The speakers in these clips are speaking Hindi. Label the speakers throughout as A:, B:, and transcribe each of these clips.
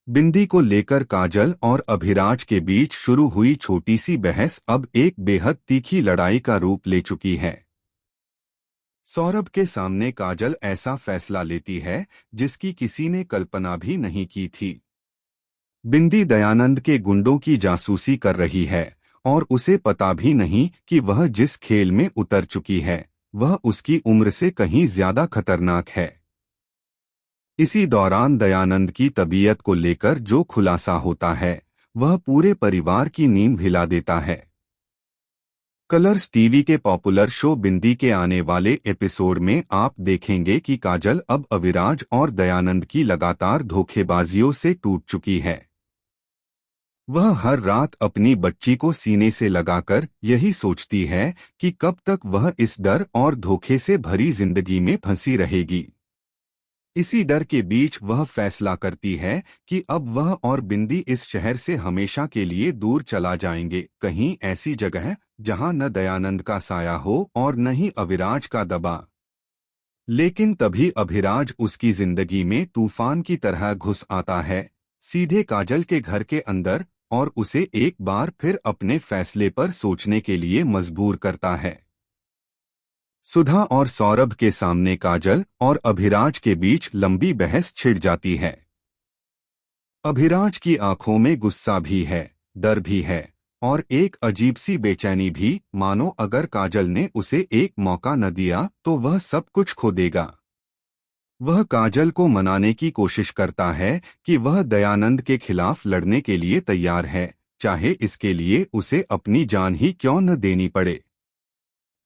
A: बिंदी को लेकर काजल और अभिराज के बीच शुरू हुई छोटी सी बहस अब एक बेहद तीखी लड़ाई का रूप ले चुकी है। सौरभ के सामने काजल ऐसा फैसला लेती है जिसकी किसी ने कल्पना भी नहीं की थी। बिंदी दयानंद के गुंडों की जासूसी कर रही है और उसे पता भी नहीं कि वह जिस खेल में उतर चुकी है वह उसकी उम्र से कहीं ज्यादा खतरनाक है। इसी दौरान दयानंद की तबीयत को लेकर जो खुलासा होता है वह पूरे परिवार की नींद हिला देता है। कलर्स टीवी के पॉपुलर शो बिंदी के आने वाले एपिसोड में आप देखेंगे कि काजल अब अविराज और दयानंद की लगातार धोखेबाजियों से टूट चुकी है। वह हर रात अपनी बच्ची को सीने से लगाकर यही सोचती है कि कब तक वह इस डर और धोखे से भरी जिंदगी में फंसी रहेगी। इसी डर के बीच वह फैसला करती है कि अब वह और बिंदी इस शहर से हमेशा के लिए दूर चला जाएंगे, कहीं ऐसी जगह जहां न दयानंद का साया हो और न ही अविराज का दबाव। लेकिन तभी अभिराज उसकी जिंदगी में तूफान की तरह घुस आता है, सीधे काजल के घर के अंदर, और उसे एक बार फिर अपने फैसले पर सोचने के लिए मजबूर करता है। सुधा और सौरभ के सामने काजल और अभिराज के बीच लंबी बहस छिड़ जाती है। अभिराज की आंखों में गुस्सा भी है, डर भी है और एक अजीब सी बेचैनी भी, मानो अगर काजल ने उसे एक मौका न दिया तो वह सब कुछ खो देगा। वह काजल को मनाने की कोशिश करता है कि वह दयानंद के खिलाफ लड़ने के लिए तैयार है, चाहे इसके लिए उसे अपनी जान ही क्यों न देनी पड़े।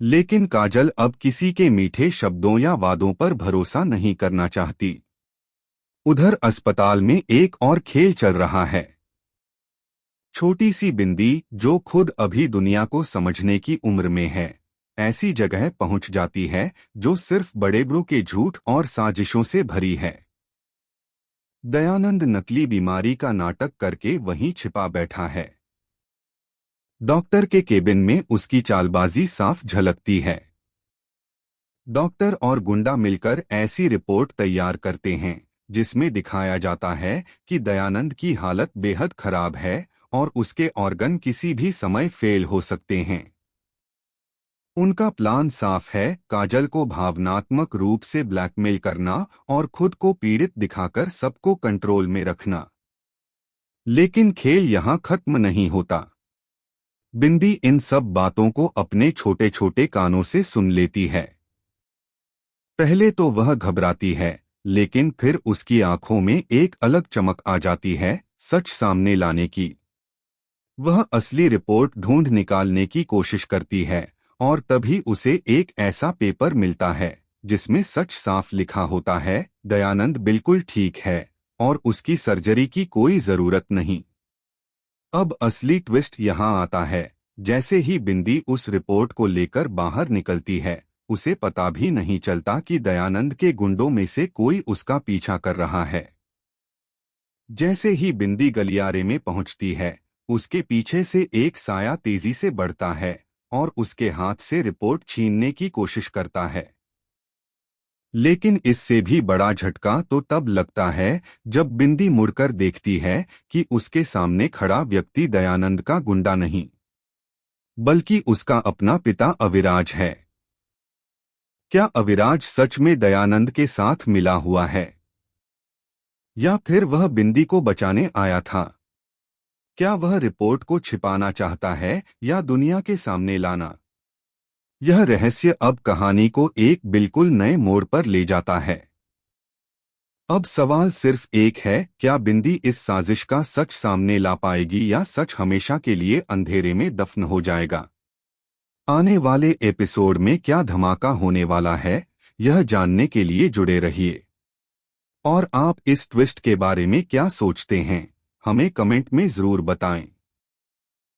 A: लेकिन काजल अब किसी के मीठे शब्दों या वादों पर भरोसा नहीं करना चाहती। उधर अस्पताल में एक और खेल चल रहा है। छोटी सी बिंदी, जो खुद अभी दुनिया को समझने की उम्र में है, ऐसी जगह पहुंच जाती है जो सिर्फ बड़े बड़ों के झूठ और साजिशों से भरी है। दयानंद नकली बीमारी का नाटक करके वहीं छिपा बैठा है। डॉक्टर के केबिन में उसकी चालबाजी साफ झलकती है। डॉक्टर और गुंडा मिलकर ऐसी रिपोर्ट तैयार करते हैं जिसमें दिखाया जाता है कि दयानंद की हालत बेहद खराब है और उसके ऑर्गन किसी भी समय फेल हो सकते हैं। उनका प्लान साफ है, काजल को भावनात्मक रूप से ब्लैकमेल करना और खुद को पीड़ित दिखाकर सबको कंट्रोल में रखना। लेकिन खेल यहाँ खत्म नहीं होता। बिंदी इन सब बातों को अपने छोटे छोटे कानों से सुन लेती है। पहले तो वह घबराती है, लेकिन फिर उसकी आंखों में एक अलग चमक आ जाती है, सच सामने लाने की। वह असली रिपोर्ट ढूंढ निकालने की कोशिश करती है और तभी उसे एक ऐसा पेपर मिलता है जिसमें सच साफ लिखा होता है, दयानंद बिल्कुल ठीक है और उसकी सर्जरी की कोई जरूरत नहीं। अब असली ट्विस्ट यहाँ आता है। जैसे ही बिंदी उस रिपोर्ट को लेकर बाहर निकलती है, उसे पता भी नहीं चलता कि दयानंद के गुंडों में से कोई उसका पीछा कर रहा है। जैसे ही बिंदी गलियारे में पहुंचती है, उसके पीछे से एक साया तेजी से बढ़ता है और उसके हाथ से रिपोर्ट छीनने की कोशिश करता है। लेकिन इससे भी बड़ा झटका तो तब लगता है जब बिंदी मुड़कर देखती है कि उसके सामने खड़ा व्यक्ति दयानंद का गुंडा नहीं, बल्कि उसका अपना पिता अविराज है। क्या अविराज सच में दयानंद के साथ मिला हुआ है, या फिर वह बिंदी को बचाने आया था? क्या वह रिपोर्ट को छिपाना चाहता है या दुनिया के सामने लाना? यह रहस्य अब कहानी को एक बिल्कुल नए मोड़ पर ले जाता है। अब सवाल सिर्फ एक है, क्या बिंदी इस साजिश का सच सामने ला पाएगी या सच हमेशा के लिए अंधेरे में दफन हो जाएगा? आने वाले एपिसोड में क्या धमाका होने वाला है, यह जानने के लिए जुड़े रहिए। और आप इस ट्विस्ट के बारे में क्या सोचते हैं, हमें कमेंट में जरूर बताएं।